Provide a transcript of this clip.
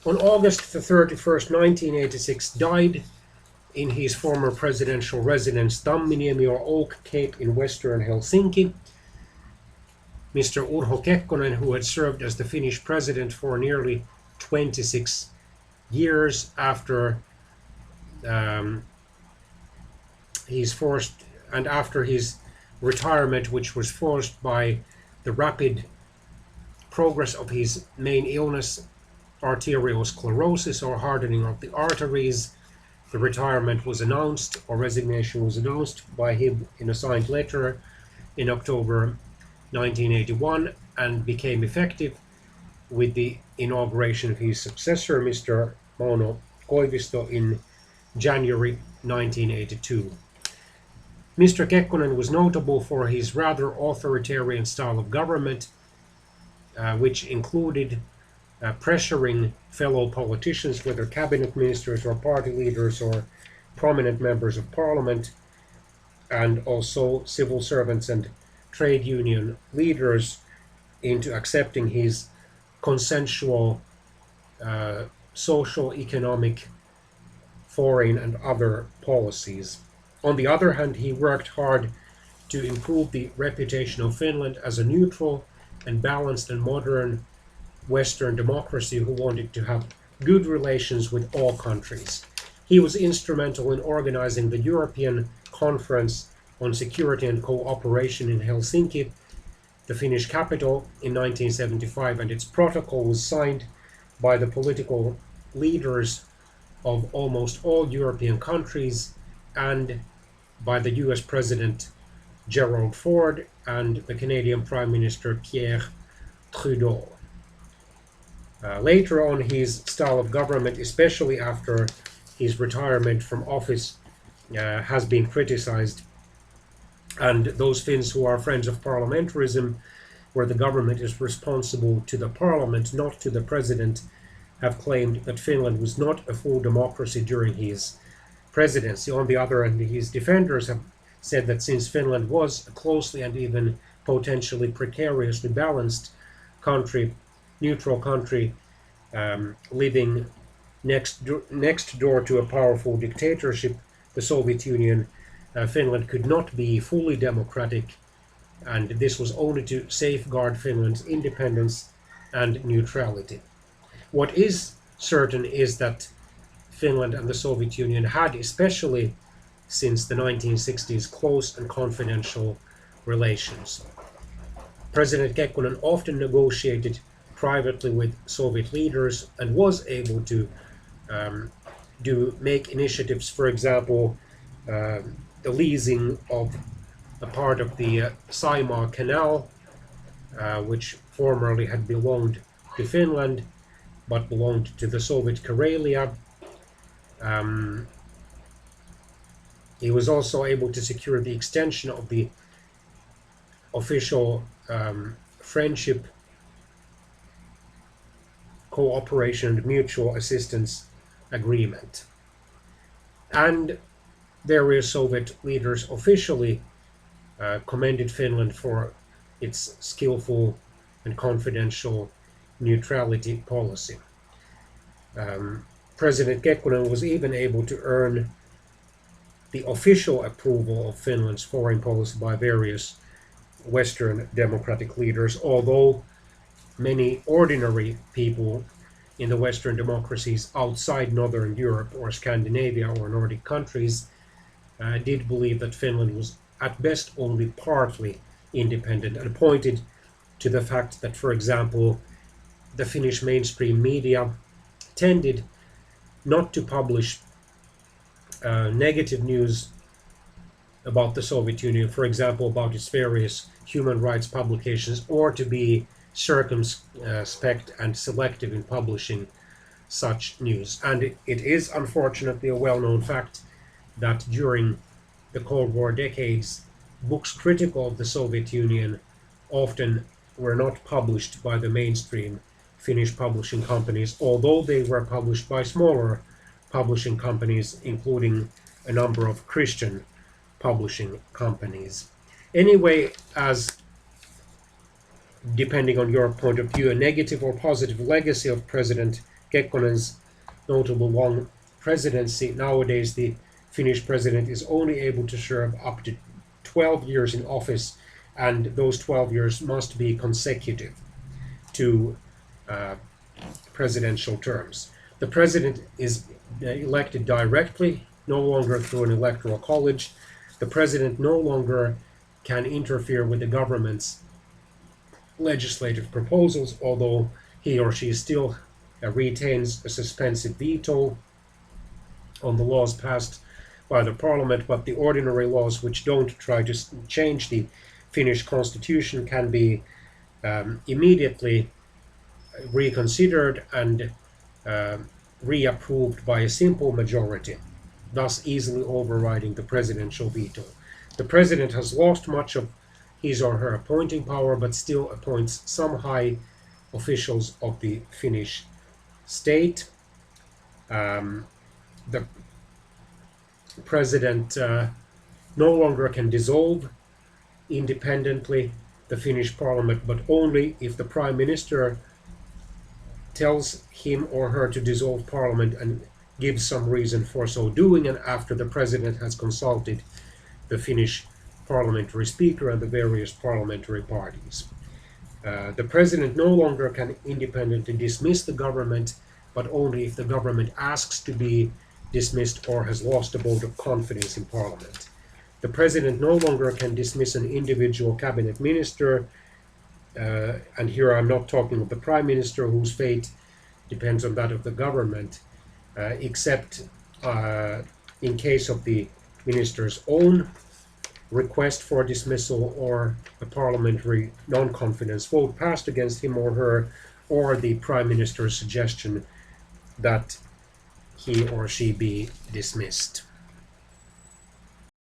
On August the 31st, 1986, died in his former presidential residence Tamminiemi or Oak Cape in western Helsinki, Mr. Urho Kekkonen, who had served as the Finnish president for nearly 26 years after um, after his retirement, which was forced by the rapid progress of his main illness, arteriosclerosis, or hardening of the arteries. The retirement was announced, or resignation was announced by him in a signed letter in October 1981 and became effective with the inauguration of his successor, Mr. Mauno Koivisto, in January 1982. Mr. Kekkonen was notable for his rather authoritarian style of government, which included pressuring fellow politicians, whether cabinet ministers or party leaders or prominent members of parliament, and also civil servants and trade union leaders, into accepting his consensual social, economic, foreign, and other policies. On the other hand, he worked hard to improve the reputation of Finland as a neutral and balanced and modern Western democracy who wanted to have good relations with all countries. He was instrumental in organizing the European Conference on Security and Cooperation in Helsinki, the Finnish capital, in 1975, and its protocol was signed by the political leaders of almost all European countries and by the US President Gerald Ford and the Canadian Prime Minister Pierre Trudeau. Later on, his style of government, especially after his retirement from office, has been criticized. And those Finns who are friends of parliamentarism, where the government is responsible to the parliament, not to the president, have claimed that Finland was not a full democracy during his presidency. On the other hand, his defenders have said that since Finland was a closely and even potentially precariously balanced country, neutral country, living next door to a powerful dictatorship, the Soviet Union, Finland could not be fully democratic, and this was only to safeguard Finland's independence and neutrality. What is certain is that Finland and the Soviet Union had, especially since the 1960s, close and confidential relations. President Kekkonen often negotiated privately with Soviet leaders and was able to make initiatives, for example, the leasing of a part of the Saimaa Canal, which formerly had belonged to Finland but belonged to the Soviet Karelia. He was also able to secure the extension of the official friendship, cooperation, and mutual assistance agreement. And various Soviet leaders officially commended Finland for its skillful and confidential neutrality policy. President Kekkonen was even able to earn the official approval of Finland's foreign policy by various Western democratic leaders, although many ordinary people in the Western democracies outside Northern Europe or Scandinavia or Nordic countries did believe that Finland was at best only partly independent, and pointed to the fact that, for example, the Finnish mainstream media tended not to publish negative news about the Soviet Union, for example, about its various human rights publications, or to be circumspect and selective in publishing such news. And it is unfortunately a well-known fact that during the Cold War decades, books critical of the Soviet Union often were not published by the mainstream Finnish publishing companies, although they were published by smaller publishing companies, including a number of Christian publishing companies. Anyway, as depending on your point of view, a negative or positive legacy of President Kekkonen's notable long presidency, nowadays the Finnish president is only able to serve up to 12 years in office, and those 12 years must be consecutive to presidential terms. The president is elected directly, no longer through an electoral college. The president no longer can interfere with the government's legislative proposals, although he or she still retains a suspensive veto on the laws passed by the parliament, but the ordinary laws which don't try to change the Finnish constitution can be immediately reconsidered and reapproved by a simple majority, thus easily overriding the presidential veto. The president has lost much of his or her appointing power, but still appoints some high officials of the Finnish state. The president no longer can dissolve independently the Finnish parliament, but only if the prime minister tells him or her to dissolve parliament and gives some reason for so doing, and after the president has consulted the Finnish parliamentary speaker and the various parliamentary parties. The president no longer can independently dismiss the government, but only if the government asks to be dismissed or has lost a vote of confidence in parliament. The president no longer can dismiss an individual cabinet minister, and here I'm not talking of the prime minister, whose fate depends on that of the government, except in case of the minister's own request for dismissal or a parliamentary non-confidence vote passed against him or her, or the prime minister's suggestion that he or she be dismissed.